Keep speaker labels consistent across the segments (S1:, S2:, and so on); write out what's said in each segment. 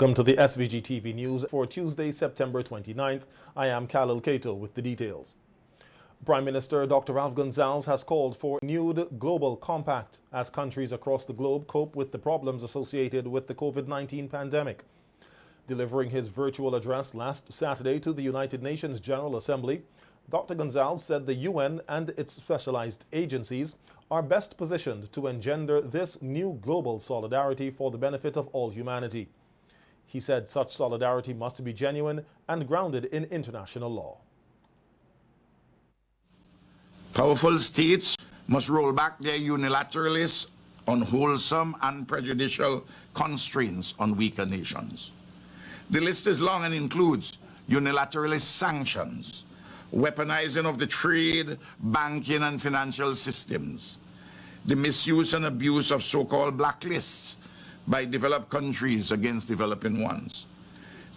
S1: Welcome to the SVG-TV news for Tuesday, September 29th. I am Khalil Kato with the details. Prime Minister Dr. Ralph Gonsalves has called for a renewed global compact as countries across the globe cope with the problems associated with the COVID-19 pandemic. Delivering his virtual address last Saturday to the United Nations General Assembly, Dr. Gonsalves said the UN and its specialized agencies are best positioned to engender this new global solidarity for the benefit of all humanity. He said such solidarity must be genuine and grounded in international law.
S2: Powerful states must roll back their unilateralist, unwholesome and prejudicial constraints on weaker nations. The list is long and includes unilateralist sanctions, weaponizing of the trade, banking and financial systems, the misuse and abuse of so-called blacklists by developed countries against developing ones,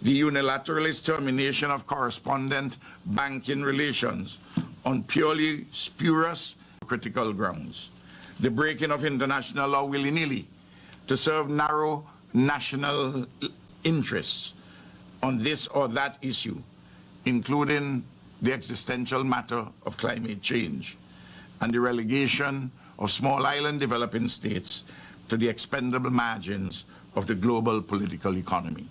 S2: the unilateralist termination of correspondent banking relations on purely spurious critical grounds, the breaking of international law willy-nilly to serve narrow national interests on this or that issue, including the existential matter of climate change, and the relegation of small island developing states to the expendable margins of the global political economy.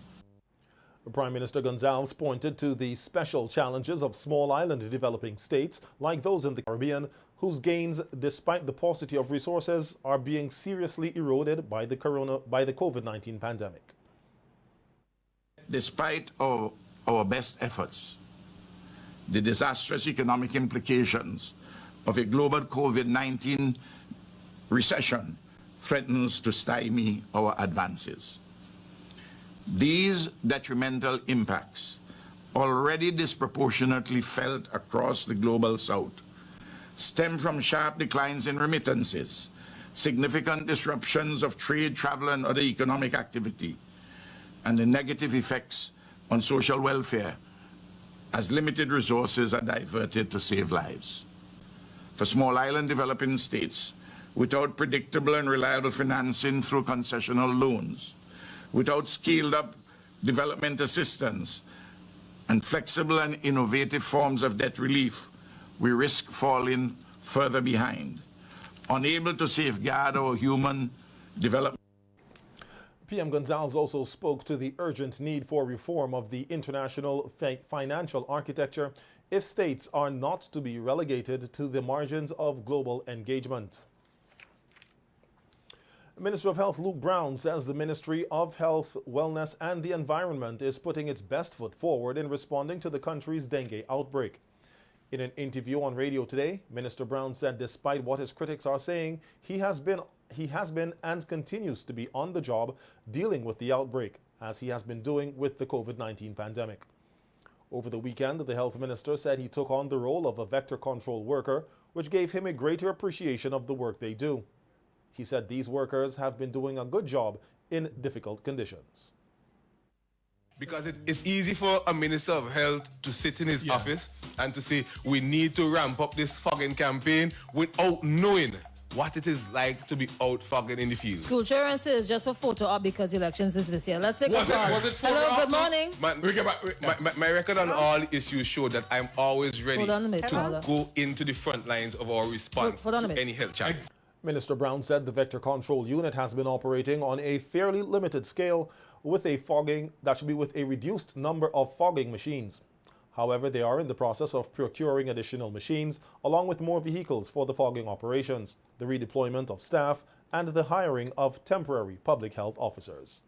S1: Prime Minister Gonsalves pointed to the special challenges of small island developing states like those in the Caribbean, whose gains, despite the paucity of resources, are being seriously eroded by the COVID-19 pandemic.
S2: Despite our best efforts, the disastrous economic implications of a global COVID-19 recession threatens to stymie our advances. These detrimental impacts, already disproportionately felt across the global south, stem from sharp declines in remittances, significant disruptions of trade, travel and other economic activity, and the negative effects on social welfare as limited resources are diverted to save lives. For small island developing states, without predictable and reliable financing through concessional loans, without scaled-up development assistance, and flexible and innovative forms of debt relief, we risk falling further behind, unable to safeguard our human development.
S1: PM Gonsalves also spoke to the urgent need for reform of the international financial architecture if states are not to be relegated to the margins of global engagement. Minister of Health Luke Brown says the Ministry of Health, Wellness and the Environment is putting its best foot forward in responding to the country's dengue outbreak. In an interview on radio today, Minister Brown said despite what his critics are saying, he has been and continues to be on the job dealing with the outbreak, as he has been doing with the COVID-19 pandemic. Over the weekend, the health minister said he took on the role of a vector control worker, which gave him a greater appreciation of the work they do. He said these workers have been doing a good job in difficult conditions.
S3: Because it's easy for a minister of health to sit in his office and to say, we need to ramp up this fogging campaign without knowing what it is like to be out fogging in the field.
S4: School children says just a photo up because elections is this year. Let's take
S3: was
S4: a call.
S3: Was it
S4: Hello, good morning.
S3: My record on all issues show that I'm always ready to go into the front lines of our response to any health challenge.
S1: Minister Brown said the vector control unit has been operating on a fairly limited scale with a reduced number of fogging machines. However, they are in the process of procuring additional machines along with more vehicles for the fogging operations, the redeployment of staff, and the hiring of temporary public health officers.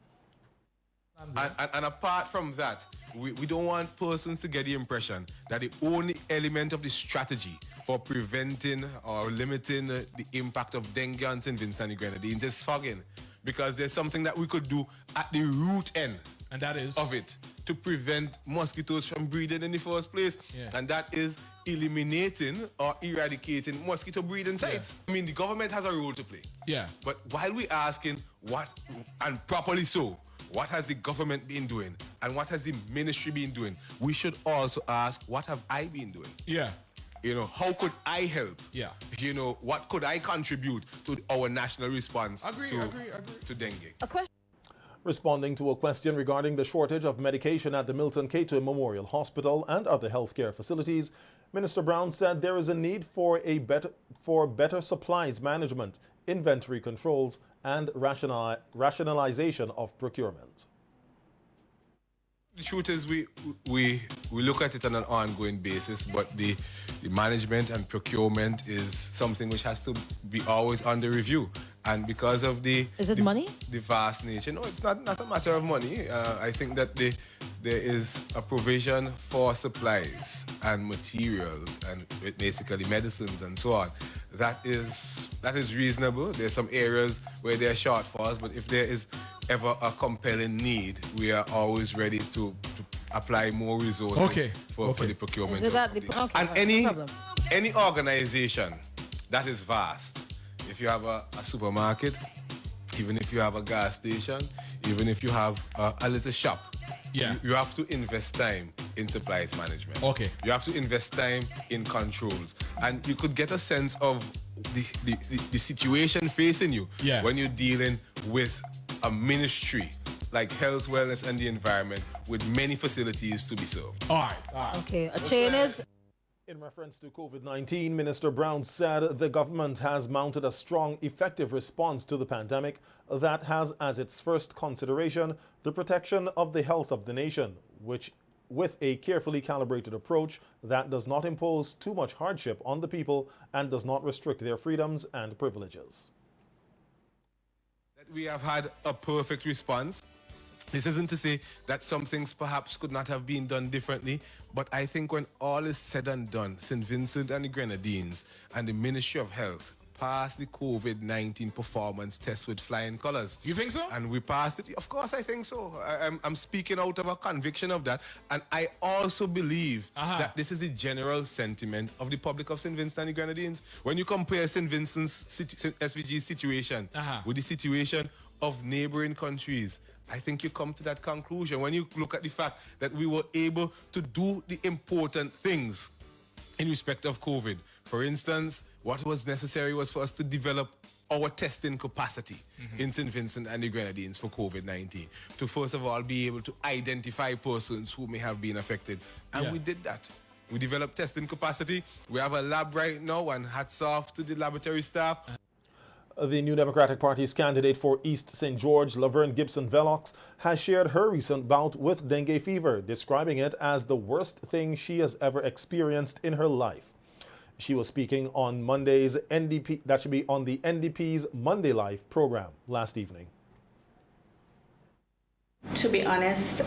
S3: And apart from that, we don't want persons to get the impression that the only element of the strategy for preventing or limiting the impact of dengue on St. Vincent and the Grenadines is fogging. Because there's something that we could do at the root end
S5: and that is
S3: of it to prevent mosquitoes from breeding in the first place. And that is eliminating or eradicating mosquito breeding sites. I mean, the government has a role to play. But while we're asking what, and properly so, what has the government been doing and what has the ministry been doing, we should also ask, what have I been doing? You know, how could I help? You know, what could I contribute to our national response to dengue?
S4: A question.
S1: Responding to a question regarding the shortage of medication at the Milton Cato Memorial Hospital and other healthcare facilities, Minister Brown said there is a need for better supplies management, inventory controls, and rationalization of procurement.
S3: The truth is we look at it on an ongoing basis, but the management and procurement is something which has to be always under review. And because of the
S4: money?
S3: The vast nature. No, it's not a matter of money. I think that there is a provision for supplies and materials and basically medicines and so on. That is reasonable. There's some areas where there are shortfalls, but if there is ever a compelling need, we are always ready to apply more resources for the procurement. And any organization that is vast, if you have a supermarket, even if you have a gas station, even if you have a little shop, you have to invest time in supplies management. You have to invest time in controls. And you could get a sense of the situation facing you when you're dealing with a ministry like health, wellness, and the environment with many facilities to be served.
S4: All right. Okay, a chain is...
S1: In reference to COVID-19, Minister Brown said the government has mounted a strong, effective response to the pandemic that has as its first consideration the protection of the health of the nation, which with a carefully calibrated approach that does not impose too much hardship on the people and does not restrict their freedoms and privileges.
S3: We have had a perfect response. This isn't to say that some things perhaps could not have been done differently, but I think when all is said and done, St. Vincent and the Grenadines and the Ministry of Health passed the COVID-19 performance test with flying colors.
S5: You think so?
S3: And we passed it. Of course I think so. I'm speaking out of a conviction of that. And I also believe that this is the general sentiment of the public of St. Vincent and the Grenadines. When you compare St. Vincent's SVG situation with the situation of neighboring countries, I think you come to that conclusion when you look at the fact that we were able to do the important things in respect of COVID. For instance, what was necessary was for us to develop our testing capacity in St. Vincent and the Grenadines for COVID-19. To first of all be able to identify persons who may have been affected. And we did that. We developed testing capacity. We have a lab right now, and hats off to the laboratory staff.
S1: The New Democratic Party's candidate for East St. George, Laverne Gibson Velox, has shared her recent bout with dengue fever, describing it as the worst thing she has ever experienced in her life. She was speaking on Monday's NDP, that should be on the NDP's Monday Life program last evening.
S6: To be honest,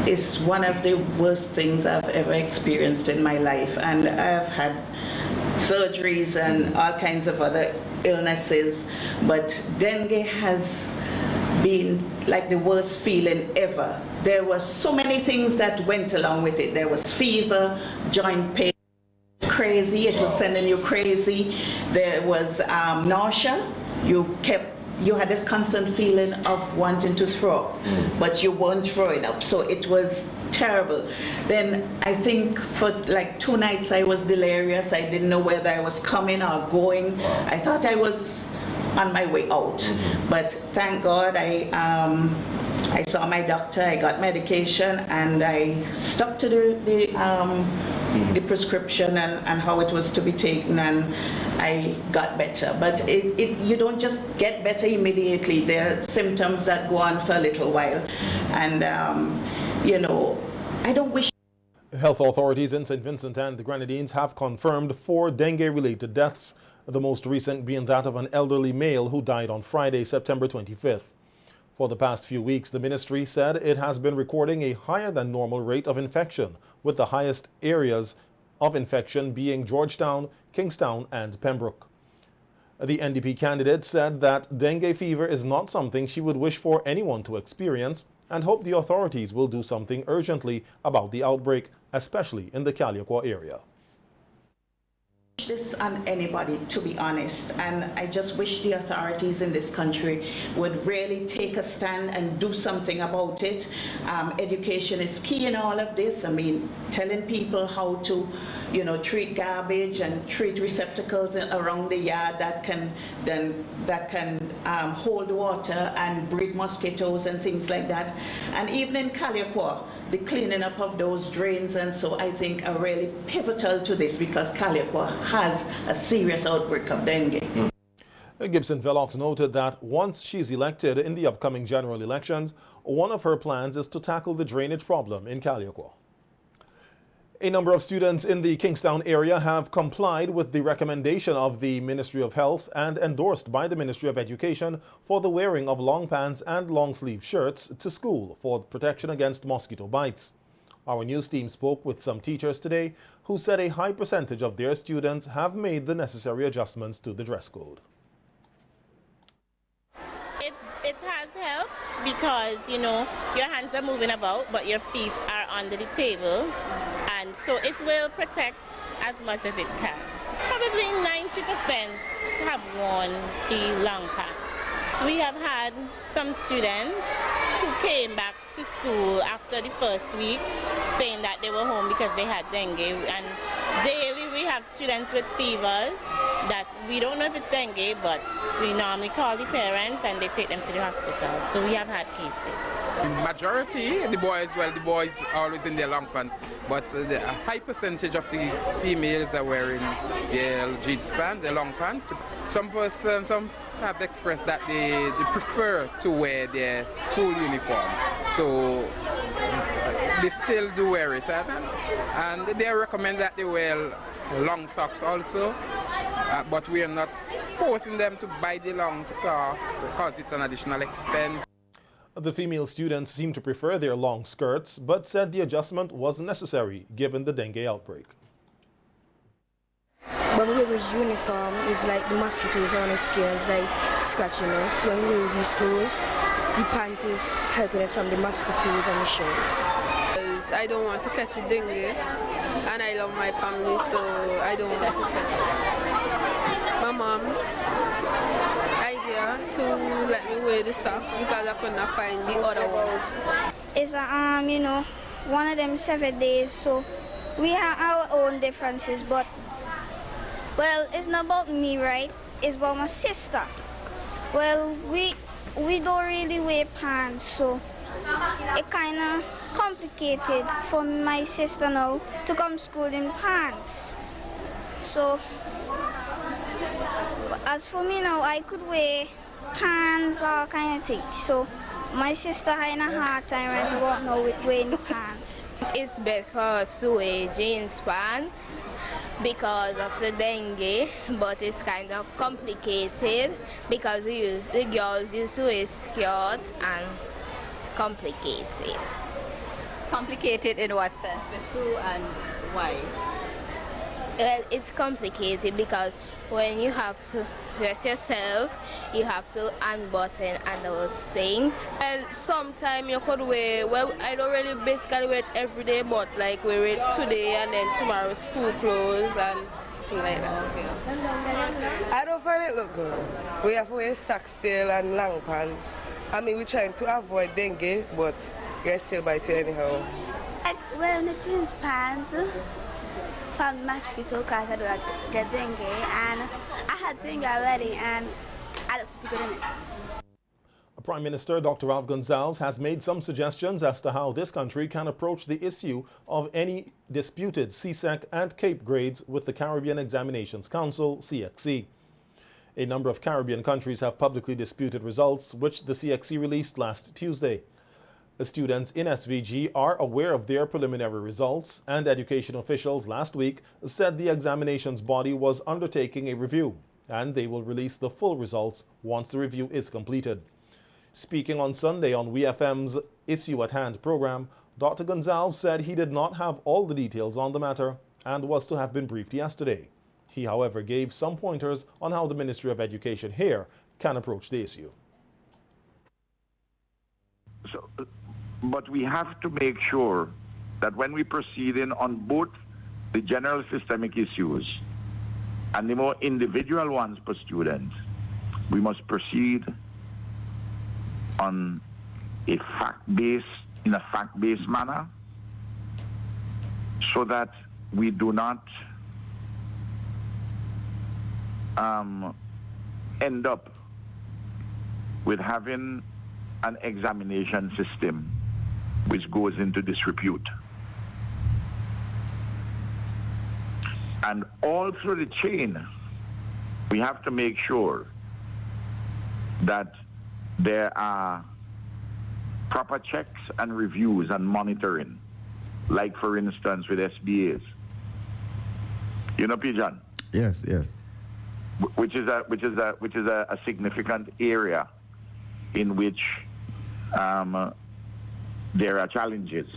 S6: it's one of the worst things I've ever experienced in my life, and I've had surgeries and all kinds of other illnesses, but dengue has been like the worst feeling ever. There were so many things that went along with it. There was fever, joint pain, crazy, it was sending you crazy. There was nausea. You had this constant feeling of wanting to throw up, but you weren't throwing up, so it was terrible. Then I think for like 2 nights I was delirious. I didn't know whether I was coming or going. I thought I was on my way out, but thank God I saw my doctor, I got medication, and I stuck to the prescription and how it was to be taken, and I got better. But you don't just get better immediately. There are symptoms that go on for a little while, and I don't wish.
S1: Health authorities in St. Vincent and the Grenadines have confirmed 4 dengue-related deaths, the most recent being that of an elderly male who died on Friday, September 25th. For the past few weeks, the ministry said it has been recording a higher than normal rate of infection, with the highest areas of infection being Georgetown, Kingstown, and Pembroke. The NDP candidate said that dengue fever is not something she would wish for anyone to experience and hope the authorities will do something urgently about the outbreak, especially in the Kalyaquah area.
S6: This on anybody, to be honest, and I just wish the authorities in this country would really take a stand and do something about it. Education is key in all of this. I mean, telling people how to, treat garbage and treat receptacles around the yard that can hold water and breed mosquitoes and things like that. And even in Caliacor, the cleaning up of those drains, and so I think are really pivotal to this because Caliacor has a serious outbreak of dengue.
S1: Gibson Velox noted that once she's elected in the upcoming general elections, one of her plans is to tackle the drainage problem in Caliacor. A number of students in the Kingstown area have complied with the recommendation of the Ministry of Health and endorsed by the Ministry of Education for the wearing of long pants and long sleeve shirts to school for protection against mosquito bites. Our news team spoke with some teachers today who said a high percentage of their students have made the necessary adjustments to the dress code.
S5: It has helped because, you know, your hands are moving about, but your feet are under the table. And so it will protect as much as it can. Probably 90% have worn the long pants. So we have had some students who came back to school after the first week saying that they were home because they had dengue. And daily we have students with fevers that we don't know if it's dengue, but we normally call the parents and they take them to the hospital. So we have had cases.
S7: Majority, the boys are always in their long pants, but a high percentage of the females are wearing their jeans pants, their long pants. Some have expressed that they prefer to wear their school uniform, so they still do wear it, and they recommend that they wear long socks also. But we are not forcing them to buy the long socks because it's an additional expense.
S1: The female students seem to prefer their long skirts, but said the adjustment was necessary given the dengue outbreak.
S8: When we wear his uniform, it's like the mosquitoes on his skin, it's like scratching us. When we wear these clothes, the pants is helping us from the mosquitoes and the shirts.
S9: I don't want to catch a dengue, and I love my family, so I don't want to catch it. My mom's idea to let me wear the socks because I could not find the other ones.
S10: It's you know, one of them 7 days, so we have our own differences, but well, it's not about me, right? It's about my sister. Well, we don't really wear pants, so it kind of complicated for my sister now to come to school in pants. So as for me now, I could wear pants, all kind of things. So my sister had a hard time right about now with wearing pants.
S5: It's best for us to wear jeans pants because of the dengue, but it's kind of complicated because the girls used to wear skirts and it's complicated.
S11: Complicated in what sense? With who and why?
S5: Well, it's complicated because when you have to dress yourself, you have to unbutton and those things.
S9: Well, sometimes you could wear, well, I don't really basically wear it every day, but like wear it today and then tomorrow school clothes and things like that.
S12: I don't find it look good. We have to wear socks still and long pants. I mean, we're trying to avoid dengue, but you're still biting anyhow.
S10: I wear the jeans pants from mosquito because I don't get dengue, and I had dengue already and I don't put it in it.
S1: Prime Minister Dr. Ralph Gonsalves has made some suggestions as to how this country can approach the issue of any disputed CSEC and CAPE grades with the Caribbean Examinations Council, CXC. A number of Caribbean countries have publicly disputed results, which the CXC released last Tuesday. The students in SVG are aware of their preliminary results, and education officials last week said the examinations body was undertaking a review, and they will release the full results once the review is completed. Speaking on Sunday on WeFM's Issue at Hand program, Dr. Gonsalves said he did not have all the details on the matter and was to have been briefed yesterday. He, however, gave some pointers on how the Ministry of Education here can approach the issue.
S13: But we have to make sure that when we proceed in on both the general systemic issues and the more individual ones per student, we must proceed on a in a fact-based manner so that we do not end up with having an examination system which goes into disrepute. And all through the chain, we have to make sure that there are proper checks and reviews and monitoring, like for instance with SBAs. You know, Pijan?
S14: Yes, yes.
S13: Which is a significant area in which there are challenges.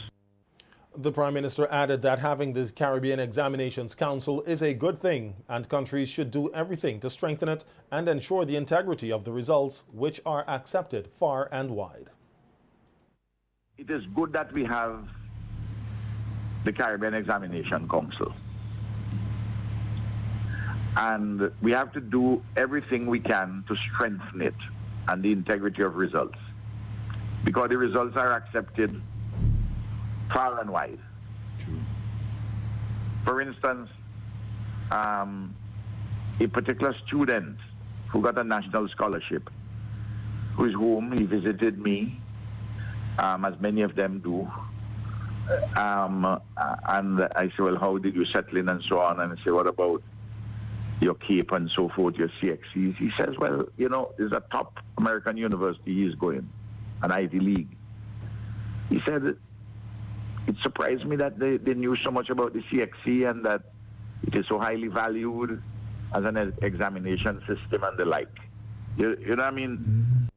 S1: The Prime Minister added that having the Caribbean Examinations Council is a good thing, and countries should do everything to strengthen it and ensure the integrity of the results, which are accepted far and wide.
S13: It is good that we have the Caribbean Examination Council. And we have to do everything we can to strengthen it and the integrity of results, because the results are accepted far and wide.
S14: True.
S13: For instance, a particular student who got a national scholarship, who is home, he visited me, as many of them do, and I said, well, how did you settle in and so on, and I said, what about your CAPE and so forth, your CXCs? He says, well, you know, there's a top American university he's going, an Ivy League. He said, it surprised me that they knew so much about the CXC and that it is so highly valued as an examination system and the like. You know what I mean?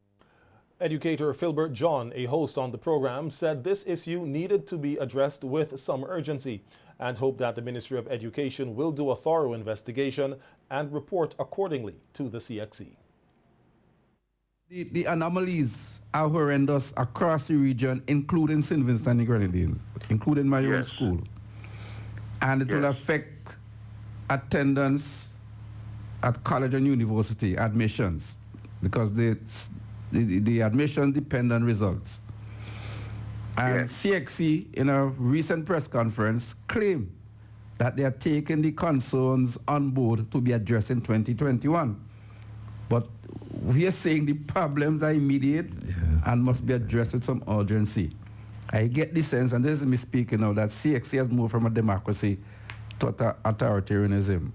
S1: Educator Philbert John, a host on the program, said this issue needed to be addressed with some urgency and hoped that the Ministry of Education will do a thorough investigation and report accordingly to the CXC.
S14: The anomalies are horrendous across the region, including St. Vincent and the Grenadines, including my own school. And it will affect attendance at college and university admissions, because the admissions depend on results. And CXC, in a recent press conference, claimed that they are taking the concerns on board to be addressed in 2021. But we are saying the problems are immediate and must be addressed with some urgency. I get the sense, and this is me speaking now, that CXC has moved from a democracy to authoritarianism.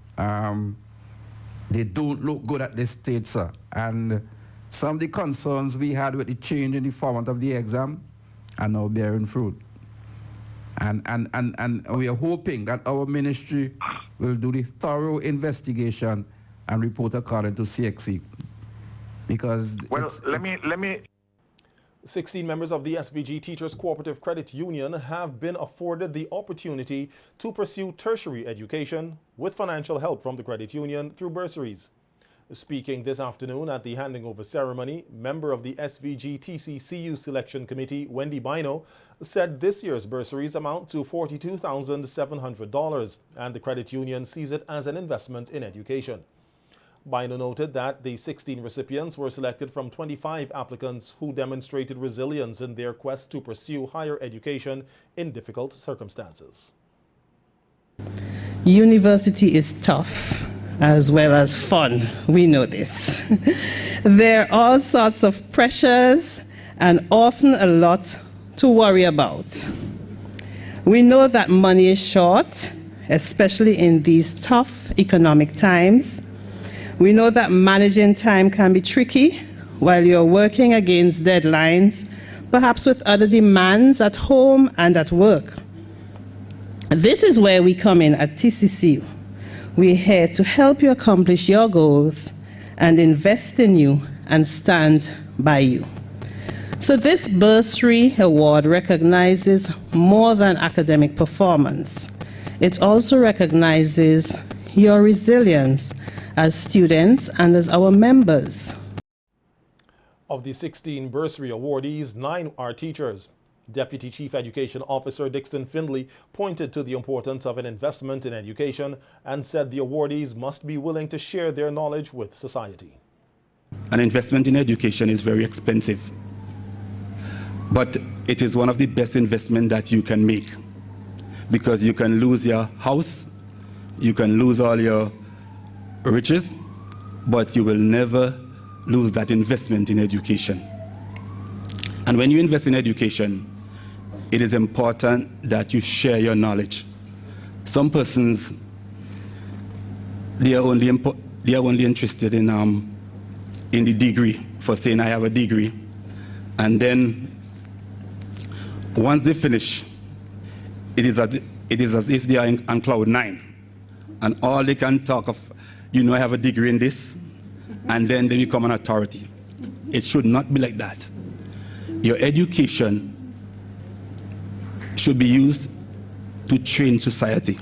S14: They don't look good at this stage, sir. And some of the concerns we had with the change in the format of the exam are now bearing fruit. And we are hoping that our ministry will do the thorough investigation and report according to CXC. Because
S13: let me
S1: 16 members of the SVG Teachers Cooperative Credit Union have been afforded the opportunity to pursue tertiary education with financial help from the credit union through bursaries. Speaking this afternoon at the handing over ceremony, member of the SVG-TC-CU Selection Committee, Wendy Bino, said this year's bursaries amount to $42,700 and the credit union sees it as an investment in education. Bino noted that the 16 recipients were selected from 25 applicants who demonstrated resilience in their quest to pursue higher education in difficult circumstances.
S15: University is tough as well as fun. We know this. There are all sorts of pressures and often a lot to worry about. We know that money is short, especially in these tough economic times. We know that managing time can be tricky while you're working against deadlines, perhaps with other demands at home and at work. This is where we come in at TCCU. We're here to help you accomplish your goals and invest in you and stand by you. So this bursary award recognizes more than academic performance. It also recognizes your resilience as students and as our members.
S1: Of the 16 bursary awardees, 9 are teachers. Deputy Chief Education Officer Dixon Findley pointed to the importance of an investment in education and said the awardees must be willing to share their knowledge with society.
S16: An investment in education is very expensive, but it is one of the best investments that you can make, because you can lose your house, you can lose all your riches, but you will never lose that investment in education. And when you invest in education, it is important that you share your knowledge. Some persons, they are only interested in the degree, for saying I have a degree, and then once they finish, it is as if they are on cloud 9, and all they can talk of, I have a degree in this, and then they become an authority. It should not be like that. Your education should be used to train society.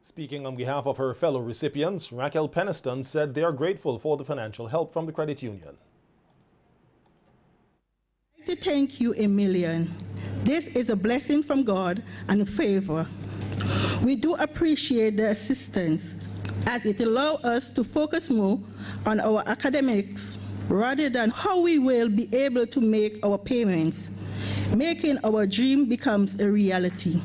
S1: Speaking on behalf of her fellow recipients, Raquel Peniston said they are grateful for the financial help from the credit union.
S17: I'd like to thank you a million. This is a blessing from God and a favor. We do appreciate the assistance, as it allows us to focus more on our academics rather than how we will be able to make our payments, making our dream becomes a reality.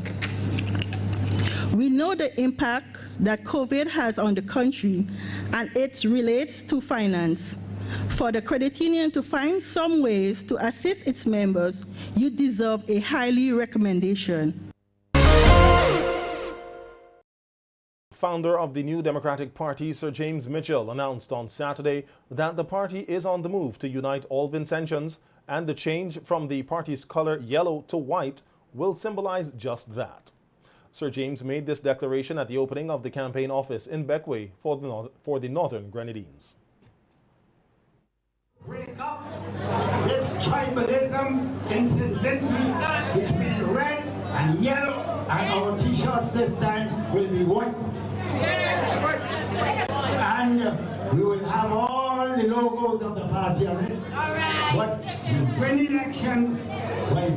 S17: We know the impact that COVID has on the country, and it relates to finance. For the credit union to find some ways to assist its members, you deserve a highly recommendation.
S1: Founder of the New Democratic Party, Sir James Mitchell, announced on Saturday that the party is on the move to unite all Vincentians, and the change from the party's color yellow to white will symbolize just that. Sir James made this declaration at the opening of the campaign office in Beckway for the Northern Grenadines.
S18: Break up this tribalism in St. Vincent between red and yellow, and our t-shirts this time will be white. And we will have all the logos of the party on it. But we win elections by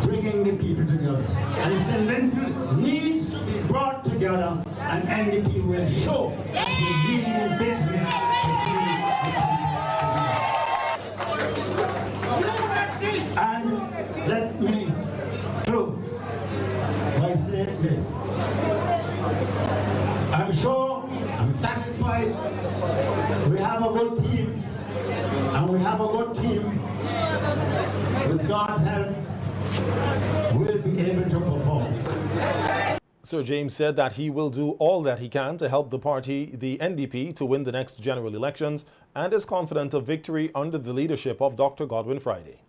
S18: bringing the people together. And St. Vincent needs to be brought together, and NDP will show that we mean business. And let me close by saying this. I'm sure, I'm satisfied, we have a good team, and we have a good team. With God's help, we'll be able to perform.
S1: Sir James said that he will do all that he can to help the party, the NDP, to win the next general elections, and is confident of victory under the leadership of Dr. Godwin Friday.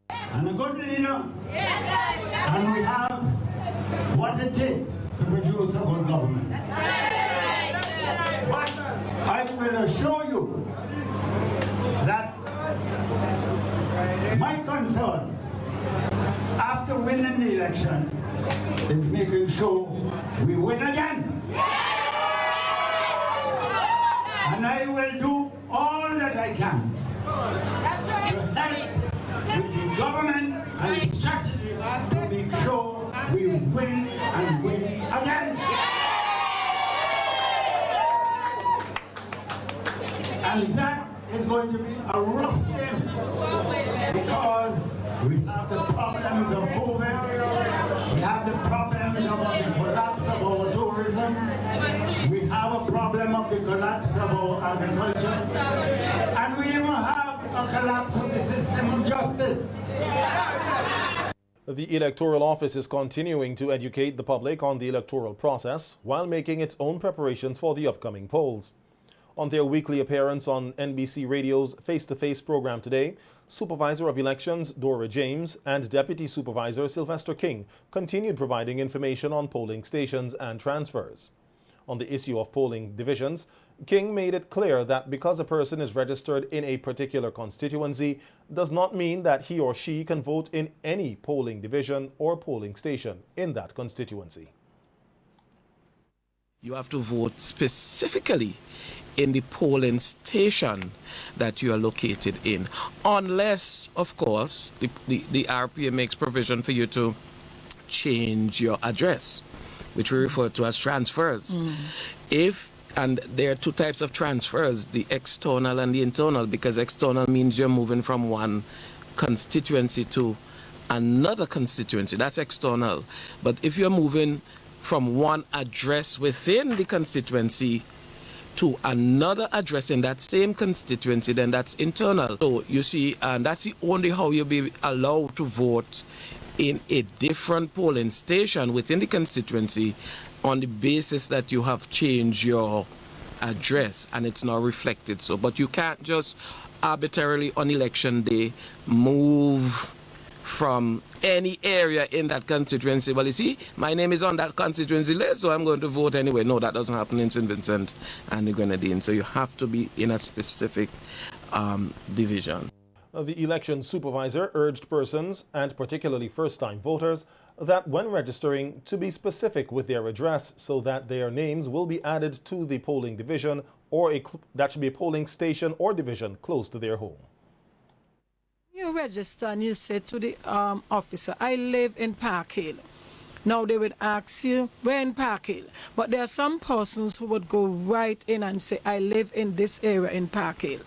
S18: And a good leader, and we have what it takes to produce a good government. That's right. But I will assure you that my concern after winning the election is making sure we win again. And I will do all that I can to help with the government and the strategy to make sure we win and win again. And that is going to be a rough game because we have the problems of COVID, we have the problems of the collapse of our tourism, we have a problem of the collapse of our agriculture, and we even have a collapse of the system of justice.
S1: The electoral office is continuing to educate the public on the electoral process while making its own preparations for the upcoming polls. On their weekly appearance on NBC Radio's Face-to-Face program today, Supervisor of Elections Dora James and Deputy Supervisor Sylvester King continued providing information on polling stations and transfers. On the issue of polling divisions, King made it clear that because a person is registered in a particular constituency does not mean that he or she can vote in any polling division or polling station in that constituency.
S19: You have to vote specifically in the polling station that you are located in, unless, of course, the RPA makes provision for you to change your address, which we refer to as transfers. And there are two types of transfers, the external and the internal, because external means you're moving from one constituency to another constituency. That's external. But if you're moving from one address within the constituency, to another address in that same constituency, then that's internal. So you see, and that's the only how you'll be allowed to vote in a different polling station within the constituency on the basis that you have changed your address and it's not reflected. So, but you can't just arbitrarily on election day move from any area in that constituency. Well, you see, my name is on that constituency list, so I'm going to vote anyway. No, that doesn't happen in St. Vincent and the Grenadines. So you have to be in a specific division.
S1: The election supervisor urged persons, and particularly first-time voters, that when registering to be specific with their address so that their names will be added to the polling division or that should be a polling station or division close to their home.
S20: You register and you say to the officer, I live in Park Hill. Now they would ask you, where in Park Hill? But there are some persons who would go right in and say, I live in this area in Park Hill.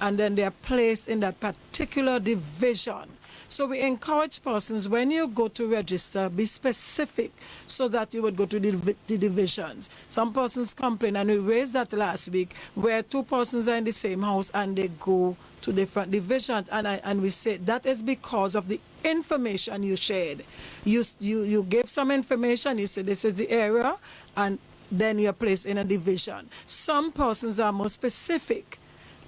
S20: And then they are placed in that particular division. So we encourage persons, when you go to register, be specific so that you would go to the divisions. Some persons complain, and we raised that last week, where two persons are in the same house and they go to different divisions. And we said that is because of the information you shared. You gave some information, you said this is the area, and then you're placed in a division. Some persons are more specific,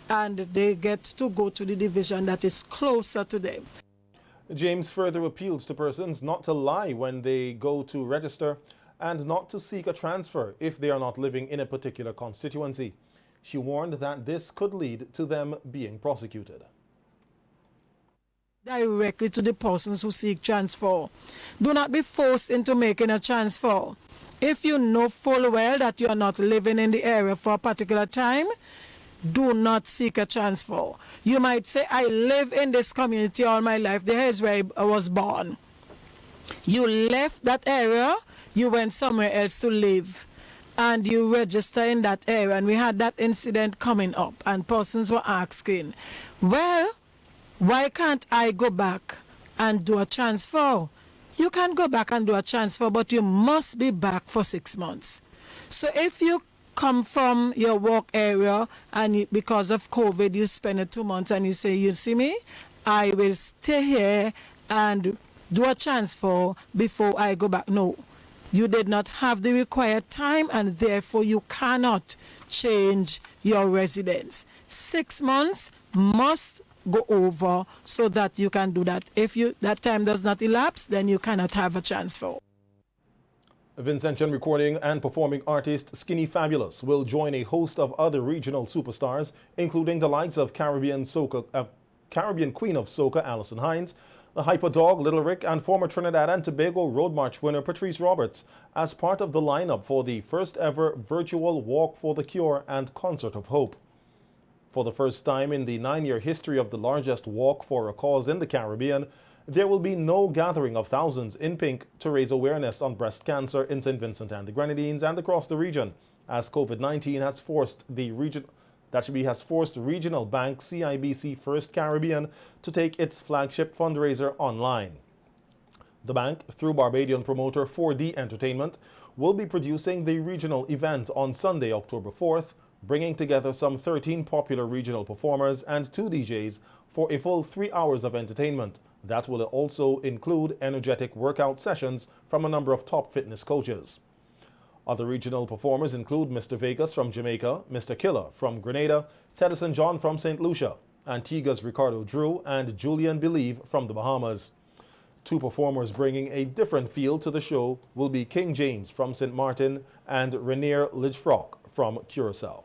S20: and they get to go to the division that is closer to them.
S1: James further appealed to persons not to lie when they go to register and not to seek a transfer if they are not living in a particular constituency. She warned that this could lead to them being prosecuted.
S20: Directly to the persons who seek transfer. Do not be forced into making a transfer. If you know full well that you are not living in the area for a particular time, do not seek a transfer. You might say, I live in this community all my life. There is where I was born. You left that area, you went somewhere else to live, and you register in that area. And we had that incident coming up, and persons were asking, well, why can't I go back and do a transfer? You can go back and do a transfer, but you must be back for 6 months. So if you come from your work area and because of COVID you spend 2 months and you say, you see me, I will stay here and do a transfer before I go back. No, you did not have the required time and therefore you cannot change your residence. 6 months must go over so that you can do that. If that time does not elapse, then you cannot have a transfer.
S1: Vincentian recording and performing artist Skinny Fabulous will join a host of other regional superstars, including the likes of Caribbean Queen of Soca Alison Hines, the Hyper Dog Little Rick, and former Trinidad and Tobago Road March winner Patrice Roberts, as part of the lineup for the first ever virtual Walk for the Cure and Concert of Hope. For the first time in the 9-year history of the largest walk for a cause in the Caribbean, there will be no gathering of thousands in pink to raise awareness on breast cancer in St. Vincent and the Grenadines and across the region, as COVID-19 has forced regional bank CIBC First Caribbean to take its flagship fundraiser online. The bank, through Barbadian promoter 4D Entertainment, will be producing the regional event on Sunday, October 4th, bringing together some 13 popular regional performers and 2 DJs for a full 3 hours of entertainment. That will also include energetic workout sessions from a number of top fitness coaches. Other regional performers include Mr. Vegas from Jamaica, Mr. Killer from Grenada, Teddyson John from St. Lucia, Antigua's Ricardo Drew, and Julian Believe from the Bahamas. 2 performers bringing a different feel to the show will be King James from St. Martin and Rainier Lidgefrock from Curaçao.